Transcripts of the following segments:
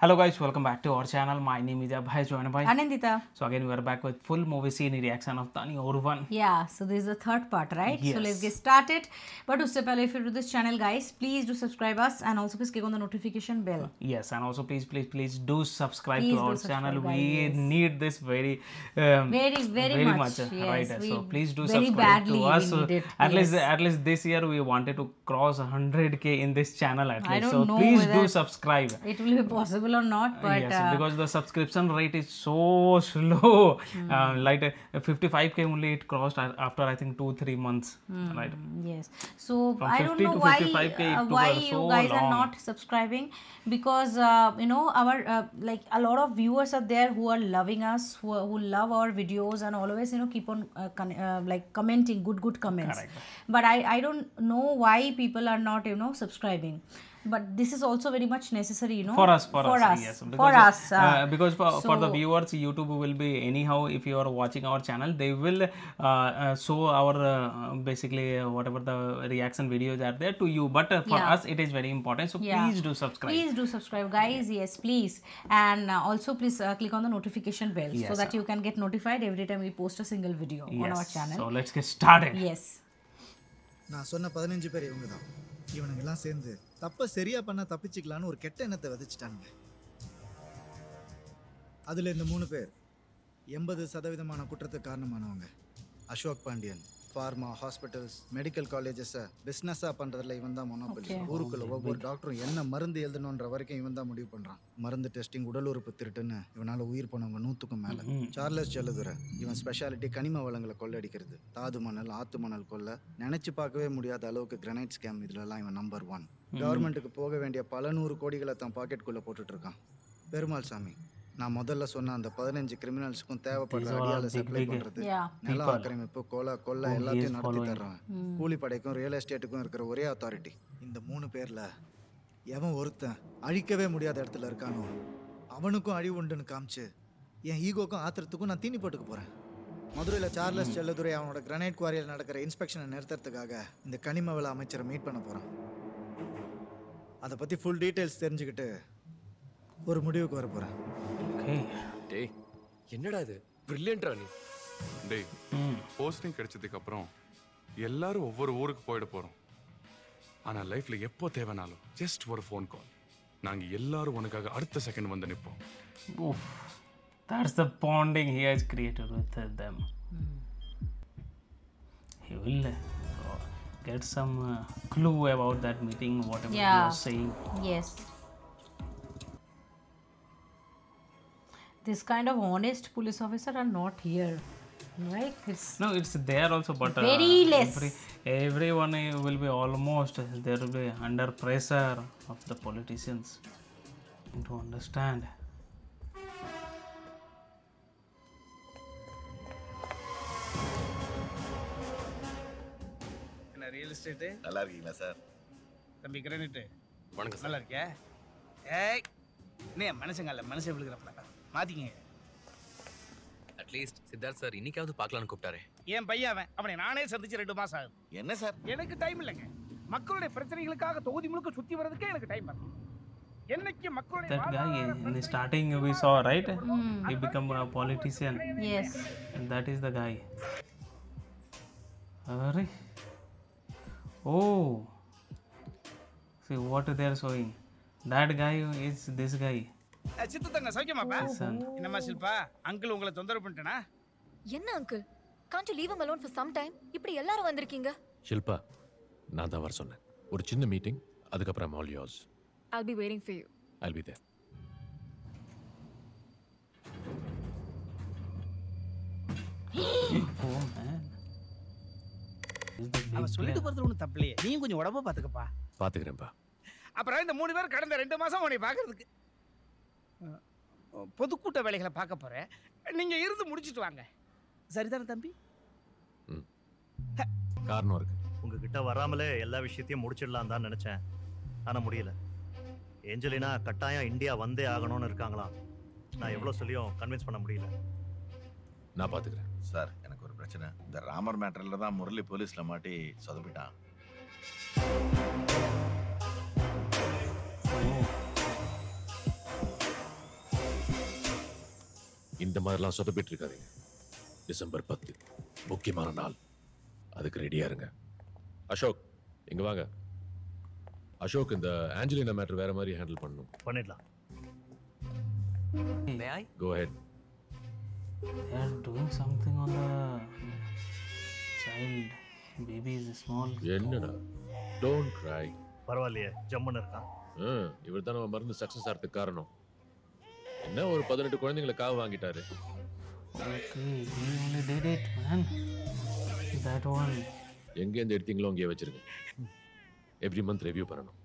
Hello guys, welcome back to our channel. My name is Abhay joined by Anandita. So again we are back with full movie scene reaction of Tani Orvan. Yeah, so this is the third part, right? Yes. So let's get started. But usse pehle, if you're to this channel, guys, please do subscribe us and also please click on the notification bell. Yes, and also please do subscribe Please to do our subscribe, channel. guys, We yes. need this very Very much. Yes, right. we So please do very subscribe badly to us. we need it. At Yes. least this year we wanted to cross 100k in this channel at I least. don't So know please do whether subscribe. It will be possible or not, but Yes, because the subscription rate is so slow. Like 55k only it crossed after I think 2-3 months, right? yes. So From I don't 50 know to why 55K it took why us you so guys are long. not subscribing, because our like a lot of viewers are there who are loving us, who love our videos and always keep on like commenting good comments. Correct. But I don't know why people are not subscribing. But this is also very much necessary, For us, yes. Because for the viewers, YouTube will be anyhow. If you are watching our channel, they will show our basically whatever the reaction videos are there to you. But for us, it is very important. So please do subscribe. Please do subscribe, guys. Yes, please. And also please click on the notification bell so that you can get notified every time we post a single video on our channel. So let's get started. Yes. நான் சொன்ன 15 பேர் இவங்க தான். இவனுங்க எல்லாம் சேர்ந்து தப்ப சரியா பண்ண தப்பிச்சுக்கலான்னு ஒரு கெட்ட எண்ணத்தை விதைச்சிட்டானுங்க. அதுல இந்த 3 பேர் 80% குற்றத்துக்கு காரணமானவங்க. Ashok Pandian pharma hospitals medical colleges பிசினஸா பண்றதுல இவன் தான் மொனோபோலி. ஊருக்குள்ள ஒவ்வொரு டாக்டரும் என்ன மருந்து எழுதணுன்ற வரைக்கும் இவன் தான் முடிவு பண்றான். மருந்து டெஸ்டிங் உடல் உறுப்பு திருட்டுன்னு இவனால உயிர் போனவங்க 100க்கும் மேல. சார்லஸ் செல்லதுரை இவன் ஸ்பெஷாலிட்டி கனிம வளங்களை கொள்ளடிக்கிறது. தாது மணல் ஆத்து மணல் கொள்ள நினைச்சு பார்க்கவே முடியாத அளவுக்கு கிரானைட் ஸ்கேம் இதுலலாம் இவன் நம்பர் 1. கவர்மெண்ட்டுக்கு போக வேண்டிய பல 100 கோடிகளை தான் பாக்கெட்டுக்குள்ள போட்டுட்டு இருக்கான். பெருமாள் சாமி நான் முதல்ல சொன்ன அந்த 15 கிரிமினல்ஸ்க்கும் தேவைப்படுற அடியால சப்ளை பண்றது, நில ஆக்கிரமிப்பு, கொலை எல்லாத்தையும் நடத்தி தர்றான். கூலிப்படைக்கும் ரியல் எஸ்டேட்டுக்கும் இருக்கிற ஒரே அத்தாரிட்டி. இந்த 3 பேர்ல எவன் ஒருத்தன் அழிக்கவே முடியாத இடத்துல இருக்கானோ அவனுக்கும் அழிவு உண்டுன்னு காமிச்சு என் ஈகோக்கும் ஆத்திரத்துக்கும் நான் தீனி போட்டுக்க போறேன். மதுரையில் சார்லஸ் செல்லதுரை அவனோட கிரானைட் குவாரியில் நடக்கிற இன்ஸ்பெக்ஷனை நிறுத்துறதுக்காக இந்த கனிம வள அமைச்சரை மீட் பண்ண போறான். அதை பத்தி ஃபுல் டீடைல்ஸ் தெரிஞ்சுக்கிட்டு ஒரு முடிவுக்கு வர போறேன். டேய் என்னடா இது பிரில்லியன்ட்ரா நீ. டேய் போஸ்டிங் கிடைச்சதுக்கு அப்புறம் எல்லாரும் ஒவ்வொரு ஊருக்கு போயிட போறோம். ஆனா லைஃப்ல எப்போ தேவைனாலும் ஜஸ்ட் ஒரு ஃபோன் கால், நாங்க எல்லாரும் உனக்காக அடுத்த செகண்ட் வந்து நிற்போம். That's the bonding he has created with them. He will get some clue about that meeting, whatever you are saying. Yes. This kind of honest police officer are not here, right? It's there also, but very less. Everyone will be almost, there will be under pressure of the politicians to understand. என்ன real estate நல்லா இருக்கீங்களா sir? தம்பி granite வணக்கம் sir. நல்லா இருக்கியா? ஏய் நீ மனுஷன் விழுகிறப்ப மாத்திக்கங்க. அட்லீஸ்ட் சித்தார்த் சார் இன்னைக்காவது பார்க்கலாம்னு கூப்பிட்டாரே. என் பையன் அவனை நானே சந்திச்சு 2 மாசம் ஆகுது. என்ன சார்? எனக்கு டைம் இல்லைங்க. மக்களுடைய பிரச்சனைகளுக்காக தொகுதி முழுக்க சுத்தி வரதுக்கே எனக்கு டைம் வரல. என்னைக்கு மக்களுடைய That guy in the starting we saw, right? He become a politician. Yes. And that is the guy. Arey. Oh. See what they are showing. That guy is this guy. சித்து தங்க சௌக்கியமாப்பா? என்னம்மா Shilpa, uncle உங்களை தொந்தரவு பண்ணிட்டேனா? என்ன uncle? Can't you leave him alone for some time? இப்படி எல்லாரும் வந்திருக்கீங்க. ஷில்பா, நான் தான் வர சொன்னேன். ஒரு சின்ன மீட்டிங், அதுக்கப்புறம் all yours. I'll be waiting for you. I'll be there. Oh man. அவன் சொல்லிட்டு போறது ஒன்றும் தப்பில்லையே. நீயும் கொஞ்சம் உடம்ப பார்த்துக்கப்பா. பார்த்துக்கிறேன்ப்பா. அப்புறம் இந்த 3 பேர் கடந்த 2 மாசம் உன்னை பார்க்கறதுக்கு பொதுக்கூட்ட வேலைகளை பார்க்க போறேன். நீங்க இருந்து முடிச்சிட்டு வாங்க. சரிதானே தம்பி? காரணம் இருக்கு. உங்ககிட்ட வராமலே எல்லா விஷயத்தையும் முடிச்சிடலாம் தான் நினைச்சேன். ஆனா முடியல. ஏஞ்சலினா கட்டாயம் இந்தியா வந்தே ஆகணும்னு இருக்காங்களாம். நான் எவ்வளவு சொல்லியும் கன்வின்ஸ் பண்ண முடியல. நான் பார்த்துக்கிறேன். சார் எனக்கு ஒரு பிரச்சனை. இந்த ராமர் மேட்டர்ல தான் முரளி போலீஸ்ல மாட்டி சொதப்பிட்டான். இந்த மாதிரிலாம் சொதப்பிட்டு இருக்காதீங்க. டிசம்பர் 10 முக்கியமான நாள், அதுக்கு ரெடியா இருங்க. அசோக் இங்க வாங்க. அசோக், இந்த ஆஞ்சலினா மேட்டர் வேற மாதிரி ஹேண்டில் பண்ணணும். பண்ணிடலாம். May I? Go ahead. They are doing something on the child. Baby is small. என்னடா? Don't cry. பரவாயில்லையே, ஜம்முன்னு இருக்கான். இவர் தான் நம்ம மருந்து சக்சஸ் ஆகிறதுக்கு காரணம். என்ன ஒரு 18 குழந்தைங்களை காவு வாங்கிட்டாரு. Okay, he only did it, man. That one. எங்கேருந்து எடுத்தீங்களோ அங்கேயே வச்சிருங்க. எவ்ரி மந்த் ரிவ்யூ பண்ணணும்.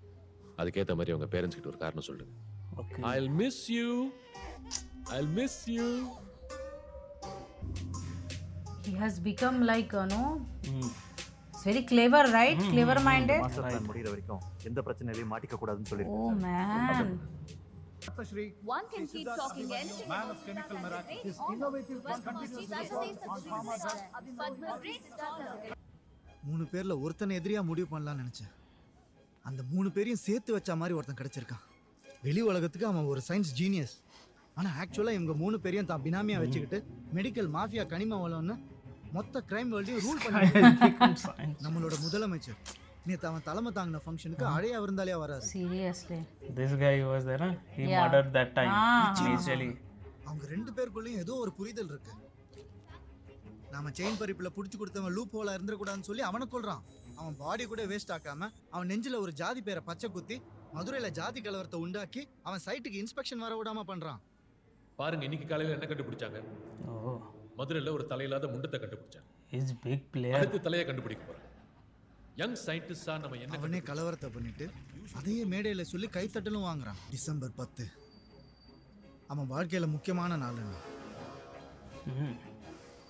அதுக்கேற்ற மாதிரி அவங்க பேரண்ட்ஸ் கிட்ட ஒரு காரணம் சொல்லுங்க. Okay. I'll miss you. I'll miss you. He has become like, it's very clever, right? Clever minded. Master plan முடிகிற வரைக்கும் எந்த பிரச்சனையிலையும் மாட்டிக்க கூடாதுன்னு சொல்லிருக்கேன். Oh man. Padmashri, One can keep talking anything man about of chemical Siddharth miracle. as a His great innovative honor. and continuous Congratulations research to on pharma drugs. Padma great scholar. 3 பேர்ல ஒருத்தனை எதிரியா முடிவு பண்ணலாம்னு நினைச்சேன். அந்த 3 பேரையும் சேர்த்து வச்ச மாதிரி ஒருத்தன் கிடைச்சிருக்கான். வெளி உலகத்துக்கு அவன் ஒரு சயின்ஸ் ஜீனியஸ். ஆனா ஆக்சுவலா இவங்க 3 பேரையும் தான் பினாமியா வச்சுக்கிட்டு மெடிக்கல் மாஃபியா கனிம வளம்னு மொத்த கிரைம் வேர்ல்டையும் ரூல் பண்ணி நம்மளோட முதலமைச்சர் நேத்து அவன் தலைமை தாங்கின ஃபங்க்ஷனுக்கு அழையா விருந்தாளியா வராரு. Seriously. This guy was there, huh? He murdered that time. Initially. அவங்க 2 பேருக்குள்ளேயும் ஏதோ ஒரு புரிதல் இருக்கு. நாம செயின் பறிப்புல புடிச்சு கொடுத்தவன் லூப் ஹோலா இருந்துடக்கூடாதுன்னு சொல்லி அவனை கொல்றான். அவன் பாடி கூட வேஸ்ட் ஆக்காம அவன் நெஞ்சில ஒரு ஜாதி பேரை பச்சை குத்தி மதுரையில ஜாதி கலவரத்தை உண்டாக்கி அவன் சைட்டுக்கு இன்ஸ்பெக்ஷன் வர விடாம பண்றான். பாருங்க, இன்னைக்கு காலையில என்ன கண்டுபிடிச்சாங்க? Oh. மதுரையில ஒரு தலையில்லாத முண்டத்தை கண்டுபிடிச்சாங்க. He's big player. அடுத்து தலையை கண்டுபிடிக்க போறாங்க. யங் சயின்டிஸ்டா நம்ம என்ன அவனே கலவரத்தை பண்ணிட்டு அதையே மேடையில சொல்லி கைத்தட்டலும் வாங்குறான். டிசம்பர் 10 அவன் வாழ்க்கையில முக்கியமான நாள்.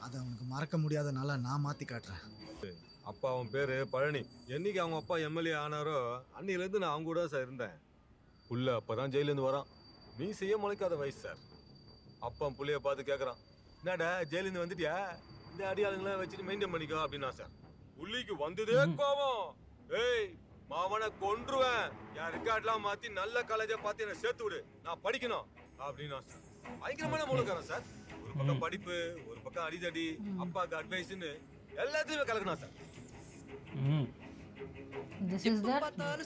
அது அவனுக்கு மறக்க முடியாத நாளா நான் மாத்தி காட்டுறேன். அப்பா அவன் பேரு பழனி. என்னைக்கு அவங்க அப்பா எம்எல்ஏ ஆனாரோ அன்னிலேருந்து நான் அவங்க கூட சார் இருந்தேன். புள்ள அப்பதான் ஜெயிலேருந்து வரான். நீ செய்ய முளைக்காத வயசு சார். அப்பா புள்ளைய பார்த்து கேட்கறான், என்னடா ஜெயிலேருந்து வந்துட்டியா, இந்த அடியாளுங்களை வச்சுட்டு மெயின்டைன் பண்ணிக்கோ அப்படின்னா சார். புள்ளிக்கு வந்ததே கோபம். ஏய் மாவனை கொன்றுவேன், என் ரெக்கார்ட்லாம் மாத்தி நல்ல காலேஜா பார்த்து என்ன சேர்த்து விடு, நான் படிக்கணும் அப்படின்னா சார். பயங்கரமான மூலக்காரன் சார். ஒரு பக்கம் படிப்பு, ஒரு பக்கம் அடிதடி, அப்பாவுக்கு அட்வைஸ்ன்னு எல்லாத்தையுமே கலக்கணும் சார். This is the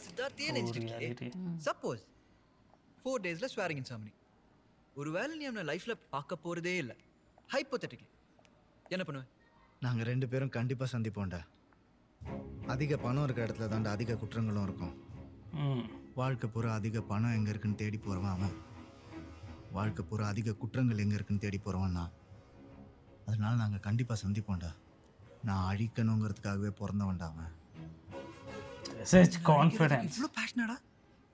சித்தார்த்தியே நினைச்சிருக்கே. சப்போஸ் 4 daysல ஸ்வேரிங் இன் செரமனி. ஒருவேளை நீ அவனை லைஃப்ல பார்க்க போறதே இல்ல, ஹைப்போதெட்டிக்கலி என்ன பண்ணுவேன்? நாங்க 2 பேரும் கண்டிப்பா சந்திப்போம்டா. அதிக பணம் இருக்கிற இடத்துல தாண்டா அதிக குற்றங்களும் இருக்கும். வாழ்க்கை பூரா அதிக பணம் எங்க இருக்குன்னு தேடி போறவன் அவன். வாழ்க்கை பூரா அதிக குற்றங்கள் எங்க இருக்குன்னு தேடி போறவன் நான். அதனால நாங்க கண்டிப்பா சந்திப்போம்டா. நான் அழிக்கணுங்கிறதுக்காகவே பிறந்தவன்டா அவன். Such confidence. இவ்ளோ பேஷனடா.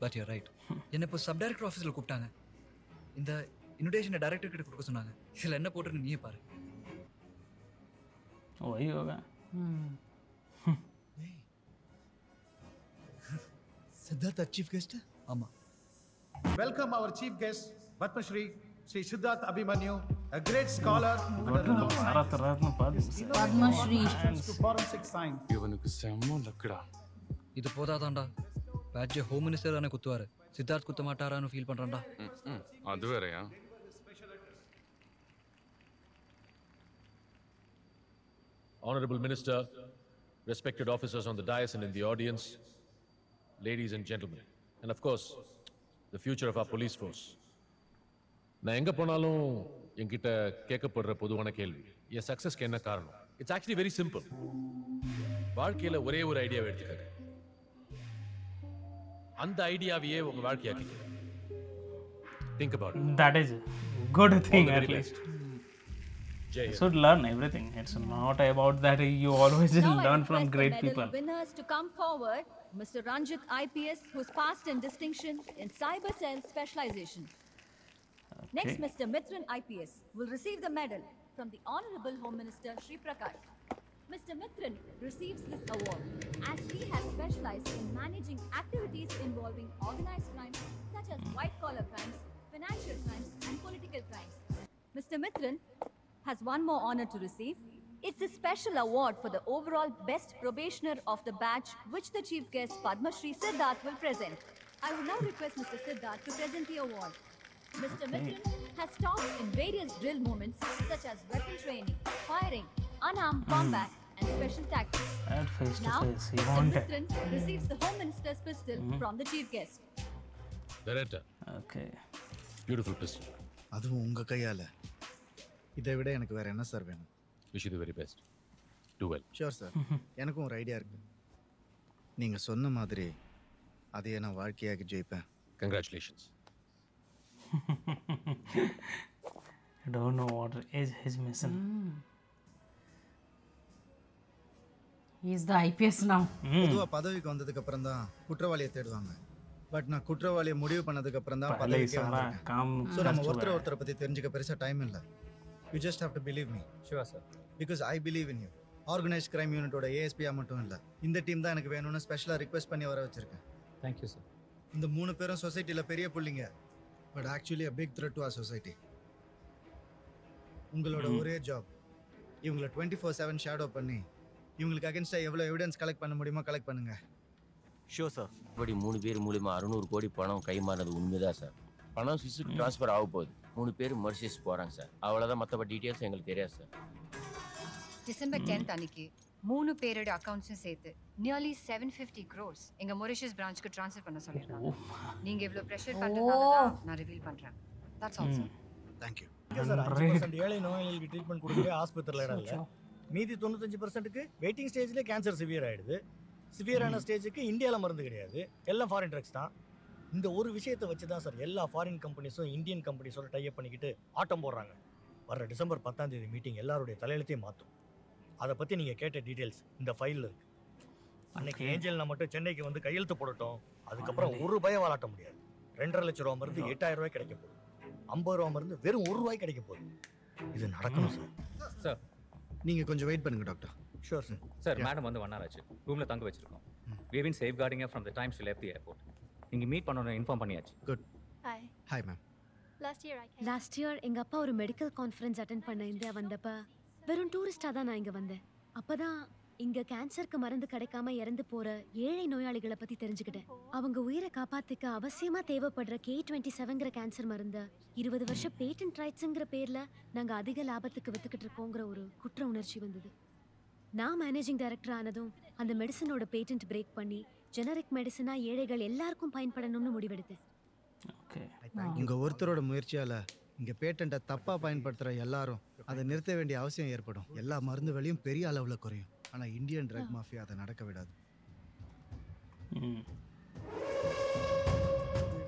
But you right. என்ன இப்போ சப் டைரக்டர் ஆஃபீஸ்ல கூப்பிட்டாங்க. இந்த இன்விடேஷனை டைரக்டர் கிட்ட கொடுக்க சொன்னாங்க. இதுல என்ன போட்டுருக்கு நீயே பாரு. वही होगा. सिद्धार्थ चीफ गेस्ट है? ஆமா. Welcome our chief guest, Padmashri, Sri Siddharth Abhimanyu, a great scholar and a renowned scientist. Padmashri to forensic science. இவனுக்கு செம்ம லக்குடா. இது போதாதான்டா. பேட்ஜ் ஹோம் மினிஸ்டர் தானே குத்துவாரு. சித்தார்த் குத்த மாட்டாரான்னு ஃபீல் பண்றான்டா. அது வேறயா? Honorable Minister, respected officers on the dais and in the audience, ladies and gentlemen, and of course, the future of our police force. நான் எங்க போனாலும் என்கிட்ட கேட்கப்படுற பொதுவான கேள்வி, என் சக்சஸ்க்கு என்ன காரணம்? It's actually very simple. வாழ்க்கையில ஒரே ஒரு ஐடியாவை எடுத்துக்கங்க. அந்த ஐடியாவையே உங்க வாழ்க்கையாக்கிங்க. Think about it. That is good thing at least. You should learn everything. It's not about that you always learn from great people. Winners to come forward, Mr. Ranjit IPS, who's passed in distinction in cyber cell specialization. Okay. Next, Mr. Mithran IPS will receive the medal from the Honorable Home Minister Shri Prakash. Mr. Mithran receives this award as he has specialized in managing activities involving organized crimes such as white-collar crimes, financial crimes, and political crimes. Mr. Mithran has one more honor to receive. It's a special award for the overall best probationer of the batch, which the chief guest Padma Shri Siddharth will present. I would now request Mr. Siddharth to present the award. Mr. Mithran has taught in various drill movements such as weapon training, firing, unarmed combat, and special tactics. At face to Now, face. You Mr. want it? Mithran receives the Home Minister's pistol from the chief guest. Director. Okay. Beautiful pistol. அதுவும் உங்க கையால. இதை விட எனக்கு வேற என்ன sir வேணும்? Wish you the very best. Do well. Sure sir. எனக்கும் ஒரு ஐடியா இருக்கு. நீங்க சொன்ன மாதிரி அதையே நான் வாழ்க்கையாக்கி ஜெயிப்பேன். Congratulations. I don't know what is his mission. He is the IPS now. பொதுவா பதவிக்கு வந்ததுக்கு அப்புறம் தான் குற்றவாளியை தேடுவாங்க. பட் நான் குற்றவாளியை முடிவு பண்ணதுக்கு அப்புறம் தான் பதவிக்கு வந்தேன். சோ நம்ம ஒருத்தரை பத்தி தெரிஞ்சுக்க பெருசா டைம் இல்ல. You just have to believe me. Sure sir. Because I believe in you. Organized crime unit ஓட ASP மட்டும் இல்ல. இந்த டீம் தான் எனக்கு வேணும்னு ஸ்பெஷலா ரிக்வெஸ்ட் பண்ணி வர வச்சிருக்கேன். Thank you sir. இந்த மூணு பேரும் சொசைட்டில பெரிய புள்ளிங்க. But actually a big threat to our society. உங்களோட ஒரே ஜாப் இவங்களை 24/7 ஷேடோ பண்ணி இவங்களுக்கு அகைன்ஸ்டா எவ்வளவு எவிடன்ஸ் கலெக்ட் பண்ண முடியுமோ கலெக்ட் பண்ணுங்க. Sure sir. இப்படி 3 பேர் மூலமா 600 கோடி பணம் கைமாறது உண்மைதான் சார். பணம் சிசுக்கு ட்ரான்ஸ்ஃபர் ஆக போகுது. 3 பேர் மர்சிஸ் போறாங்க சார். அவ்வளவுதான், மற்றபடி டீடைல்ஸ் எங்களுக்கு தெரியாது சார். டிசம்பர் 10th அன்னைக்கு 3 பேரோட அக்கவுண்ட்ஸும் சேர்த்து நியர்லி 750 crores எங்க மொரிஷியஸ் பிரான்ச்சுக்கு ட்ரான்ஸ்ஃபர் பண்ண சொல்லிருக்காங்க. நீங்க இவ்ளோ பிரஷர் பண்றதால நான் ரிவீல் பண்றேன். That's all sir. Thank you. Sir 5% ஏழை நோயாளிகளுக்கு ட்ரீட்மெண்ட் கொடுக்கவே ஆஸ்பத்திரியில இடம் இல்ல. மீதி 95%க்கு வெயிட்டிங் ஸ்டேஜ்ல கேன்சர் சிவியர் ஆயிடுது. சிவியரான ஸ்டேஜுக்கு இந்தியால மருந்து கிடையாது. எல்லாம் ஃபாரின் ட்ரக்ஸ் தான். இந்த ஒரு விஷயத்தை வச்சு தான் சார் எல்லா ஃபாரின் கம்பெனிஸும் இந்தியன் கம்பெனிஸோட டை அப் பண்ணிக்கிட்டு ஆட்டம் போடுறாங்க. வர டிசம்பர் 10ஆம் தேதி மீட்டிங் எல்லாருடைய தலையெழுத்தையும் மாற்றும். அதை பற்றி நீங்கள் கேட்ட டீட்டெயில்ஸ் இந்த ஃபைலில் இருக்கு. அன்னைக்கு ஏஞ்சல் மட்டும் சென்னைக்கு வந்து கையெழுத்து போடட்டும். அதுக்கப்புறம் ₹1 வாலாட்ட முடியாது. 2.5 லட்சம் ரூபா மருந்து 8000 ரூபாய் கிடைக்க போகுது. 50 ரூபா மருந்து வெறும் ₹1 கிடைக்க போகுது. இது நடக்கணும் சார். சார் நீங்க கொஞ்சம் வெயிட் பண்ணுங்க doctor. Sure sir. Sir madam வந்து 1 hour ஆச்சு. ரூம்ல தங்க வச்சிருக்கோம். We have been safeguarding her from the time she left the airport. நீங்க மீட் பண்ணனும் இன்ஃபார்ம் பண்ணியாச்சு. Good. Hi. Hi ma'am. Last year எங்க அப்பா ஒரு மெடிக்கல் கான்ஃபரன்ஸ் அட்டெண்ட் பண்ண இந்தியா வந்தப்ப வெறும் டூரிஸ்டா தான் நான் இங்க வந்தேன். அப்பதான் இங்க கேன்சருக்கு மருந்து கிடைக்காம இறந்து போற ஏழை நோயாளிகளை பத்தி தெரிஞ்சுக்கிட்டேன். அவங்க உயிரை காப்பாத்திக்க அவசியமா தேவைப்படுற K27ங்கிற கேன்சர் மருந்த 20 வருஷம் பேட்டன்ட் ரைட்ஸ்ங்கிற பேர்ல நாங்க அதிக லாபத்துக்கு வித்துக்கிட்டு இருக்கோங்கிற ஒரு குற்ற உணர்ச்சி வந்தது. நான் மேனேஜிங் டைரக்டர் ஆனதும் அந்த மெடிசனோட பேட்டன்ட் பிரேக் பண்ணி ஜெனரிக் மெடிசனா ஏழைகள் எல்லாருக்கும் பயன்படணும்னு முடிவெடுத்தேன். உங்க ஒருத்தரோட முயற்சியால இங்க பேட்டன்ட்டை தப்பா பயன்படுத்துற எல்லாரும் அதை நிறுத்த வேண்டிய அவசியம் ஏற்படும். எல்லா மருந்து விலையும் பெரிய அளவுல குறையும். ஆனா இந்தியன் ட்ரக் மாஃபியா அதை நடக்க விடாது.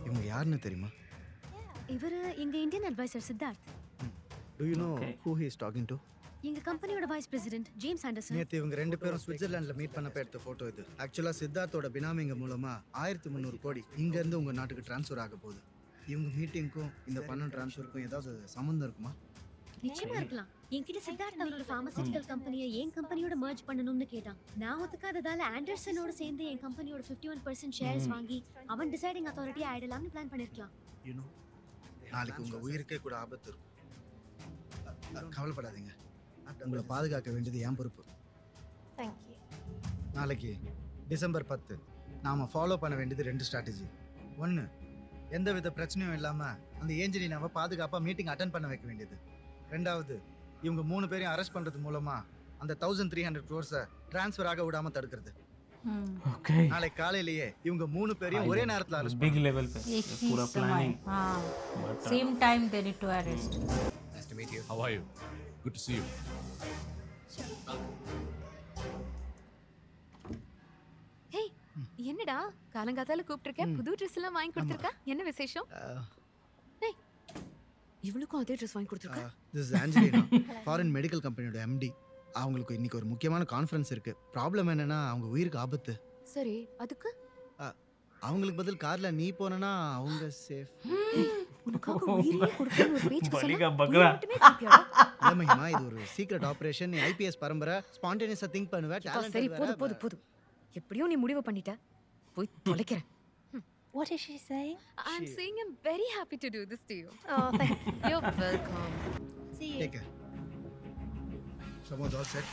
இவங்க யாருன்னு தெரியுமா? இவரு எங்க Indian adviser Siddharth. Do you know who he is talking to? எங்க கம்பெனியோட வைஸ் பிரசிடென்ட் ஜேம்ஸ் ஆண்டர்சன். நேத்து இவங்க 2 பேரும் சுவிட்சர்லாந்துல மீட் பண்ணப்ப எடுத்த போட்டோ இது. ஆக்சுவலா சித்தார்த்தோட பினாமிங்க மூலமா 1300 கோடி இங்க இருந்து உங்க நாட்டுக்கு ட்ரான்ஸ்ஃபர் ஆக போகுது. இவங்க மீட்டிங்க்கும் இந்த பணம் ட்ரான்ஸ்ஃபருக்கும் ஏதாவது சம்பந்தம் இருக்குமா? நிச்சயமா இருக்கலாம். என்கிட்ட சித்தார்த் அவரோட பார்மசூட்டிக்கல் கம்பெனியை என் கம்பெனியோட மர்ஜ் பண்ணணும்னு கேட்டான். நான் ஒத்துக்காததால ஆண்டர்சனோட சேர்ந்து என் கம்பெனியோட 51% ஷேர்ஸ் வாங்கி அவன் டிசைடிங் அத்தாரிட்டி ஆயிடலாம்னு பிளான் பண்ணிருக்கலாம். You know, நாளைக்கு உங்க உயிருக்கே கூட ஆபத்து இருக்கும். கவலைப்படாதீங்க. உங்களை பாதுகாக்க வேண்டியது என் பொறுப்பு. Thank you. நாளைக்கு டிசம்பர் 10 நாம ஃபாலோ பண்ண வேண்டியது 2 ஸ்ட்ராட்டஜி. 1, எந்தவித பிரச்சனையும் இல்லாம அந்த ஏஞ்சலினாவை பாதுகாப்பா மீட்டிங் அட்டெண்ட் பண்ண வைக்க வேண்டியது. 2வது, இவங்க 3 பேரையும் அரெஸ்ட் பண்றது மூலமா அந்த 1300 crores ட்ரான்ஸ்ஃபர் ஆக விடாம தடுக்கிறது. ஓகே. நாளைக்கு காலையிலேயே இவங்க 3 பேரையும் ஒரே நேரத்துல அரெஸ்ட் பிக் லெவல் पे पूरा planning. Same time they need to arrest. Nice to meet you. How are you? Good to see you. Hey, என்னடா காலங்காத்தால கூப்பிட்டிருக்க? புது Dress எல்லாம் வாங்கி கொடுத்திருக்க? என்ன விசேஷம்? ஏய், இவளுக்கும் அதே Dress வாங்கி கொடுத்திருக்க? This is Angelina, foreign medical companyயோட MD. அவங்களுக்கு இன்னைக்கு ஒரு முக்கியமான கான்ஃபரன்ஸ் இருக்கு. ப்ராப்ளம் என்னன்னா அவங்க உயிருக்கு ஆபத்து. சரி, அதுக்கு அவங்களுக்கு பதில் கார்ல நீ போனனா அவங்க சேஃப். உனக்காக உயிரே கொடுக்கணும் ஒரு பேச்சு பலிகா பக்ரா. இல்லம்மா, இது ஒரு சீக்ரெட் ஆபரேஷன். ஐபிஎஸ் பரம்பரை ஸ்பான்டேனியஸா திங்க் பண்ணுவ. டாலன்ட் சரி, போடு. எப்படியோ நீ முடிவு பண்ணிட்ட. போய் தொலைக்கிறேன். What is she saying? I'm saying I'm very happy to do this to you. Oh, thank you. You're welcome. See you. Take care. Someone's all set.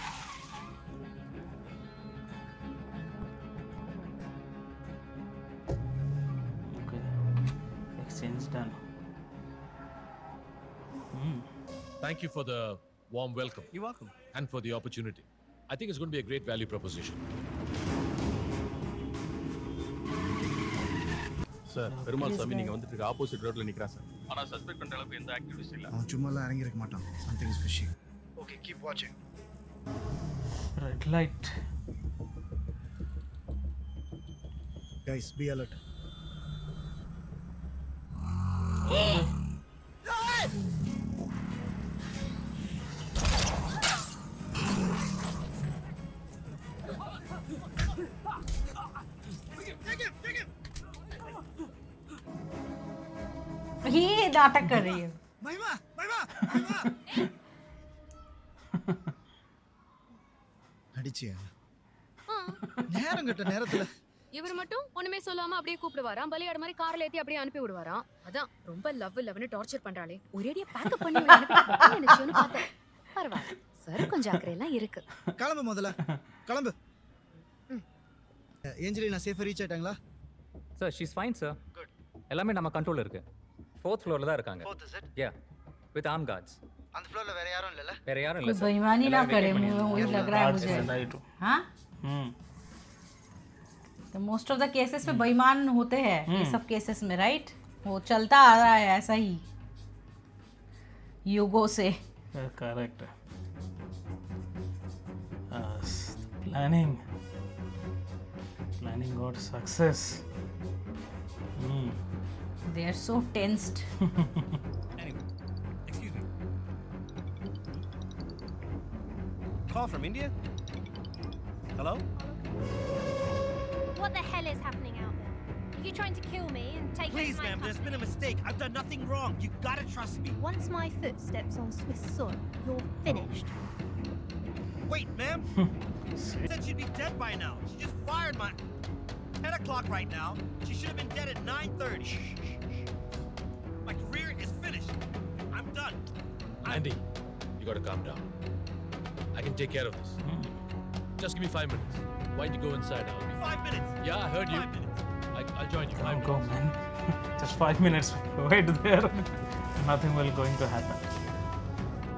Okay. Exchange done. Thank you for the warm welcome. You're welcome. And for the opportunity. I think it's going to be a great value proposition. Sir Perumal சாமி நீங்க வந்துட்டு இருக்க opposite ரோட்ல நிக்கிறா sir. ஆனா suspect பண்ற அளவுக்கு எந்த ஆக்டிவிட்டிஸ் இல்ல. அவன் சும்மாலாம் இறங்கி இருக்க மாட்டான். Something is fishy. Okay, keep watching. Red light. Guys, be alert. ये नाटक कर रही है महिमा महिमा महिमा அடிச்சியா நேரம் கட்ட நேரத்துல இவர் மட்டும் ஒண்ணுமே சொல்லாம அப்படியே கூப்பிடுவாராம் பலியாட மாதிரி கார்ல ஏத்தி அப்படியே அனுப்பி விடுவாராம் அதான் ரொம்ப லவ்னு டார்ச்சர் பண்றாளே ஒரேடியா பேக்கப் பண்ணி நினைச்சேன்னு பார்த்தேன் பரவாயில்ல சார் கொஞ்சம் அக்கறையெல்லாம் இருக்கு கிளம்பு முதல்ல கிளம்பு ஏஞ்சலினா சேஃபா ரீச் ஆயிட்டாங்களா sir she's fine sir good எல்லாமே நம்ம கண்ட்ரோல்ல இருக்கு 4th ஃப்ளோர்ல தான் இருக்காங்க 4th is it yeah with armed guards அந்த ஃப்ளோர்ல வேற யாரும் இல்லல வேற யாரும் இல்ல कोई बेईमानी ना करे मुझे लग रहा है मुझे हाँ तो मोस्ट ऑफ द केसेस में बेईमान होते हैं ये सब केसेस में राइट वो चलता आ रहा है ऐसा ही युगों से correct planning got success they are so tensed Anyway, excuse me. Call from India? Hello? What the hell is happening out there? Are you trying to kill me and take Please, over my ma'am, there's company? been a mistake. I've done nothing wrong. You gotta trust me. Once my foot steps on Swiss soil, you're finished. Wait, ma'am. Said she'd be dead by now. She just fired my 10 o'clock right now. She should have been dead at 9:30. My career is finished. I'm done. Andy, you gotta calm down. I can take care of this. Just give me 5 minutes. Why don't you go inside? I'll be 5 minutes. Yeah, I heard you. I'll join you. 5 go man just 5 minutes wait there nothing will going to happen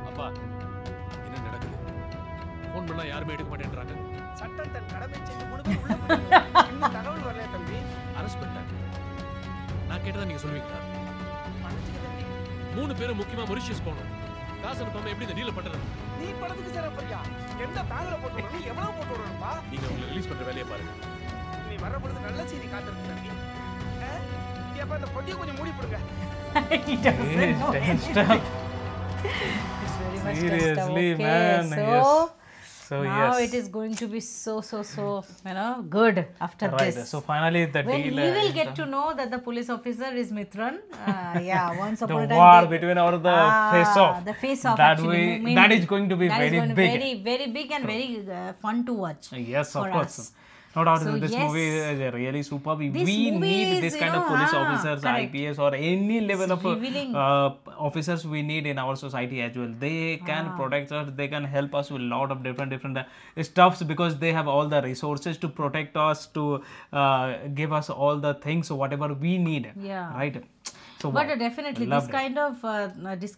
அப்பா என்ன நடக்குது phone பண்ணா யாருமே எடுக்க மாட்டேன்றாங்க சட்டம் தன் கடமை செஞ்சு முடிஞ்சு உள்ள போயிடுச்சு. இன்னும் தகவல் வரல தம்பி அரெஸ்ட் பண்ணிட்டாங்க நான் கேட்டதா நீங்க சொல்லுவீங்களா 3 பேரும் முக்கியமா மொரிஷியஸ் போகணும் காசு அனுப்பாம எப்படி இந்த டீல பண்றது நீ படத்துக்கு சேரப்பறியா எந்த பேங்க்ல போட்டு வரணும் எவ்வளவு போட்டு வரணும்பா நீங்க உங்களை ரிலீஸ் பண்ற வேலையை பாருங்க நீ வர பொழுது நல்ல செய்தி காத்திருக்கு தம்பி ஏப்பா இந்த பொட்டியை கொஞ்சம் மூடி போடுங்க he doesn't know anything. It's very much seriously okay. man So yes now it is going to be so you know good after right. this So finally the when deal we will get to know that the police officer is Mithran yeah once upon the a time war between our face off the face off that actually way that is going to be very big very big and very fun to watch yes of for course us. No doubt So this yes, movie is really superb. this We movie need is, this you kind of know, police officers, correct. IPS or any level It's of revealing. officers we need in our society as well. They can protect us, they can help us with a lot of different stuffs because they have all the resources to protect us, to give us all the things, whatever we need. Yeah. Right? So But definitely this loved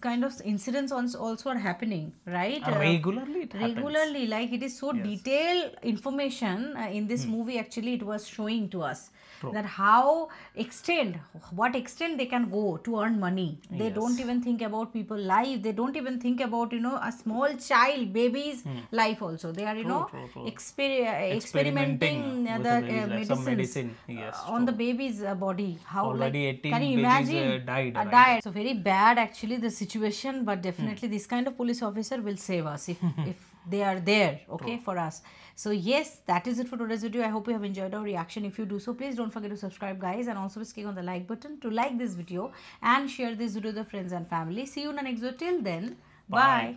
kind of incidents also are happening, right? Regularly it happens. Regularly, like it is so detailed information in this movie. Actually, it was showing to us that what extent they can go to earn money. They don't even think about people life. They don't even think about a small child baby's life also. They are experimenting the medicine on the baby's body. How already like 18 can you babies imagine died, right? died. So very bad actually the situation, but definitely this kind of police officer will save us if they are there, okay, for us. So yes, that is it for today's video. I hope you have enjoyed our reaction. If you do so, please don't forget to subscribe guys, and also click on the like button to like this video and share this video with your friends and family. See you in the next video. Till then, bye.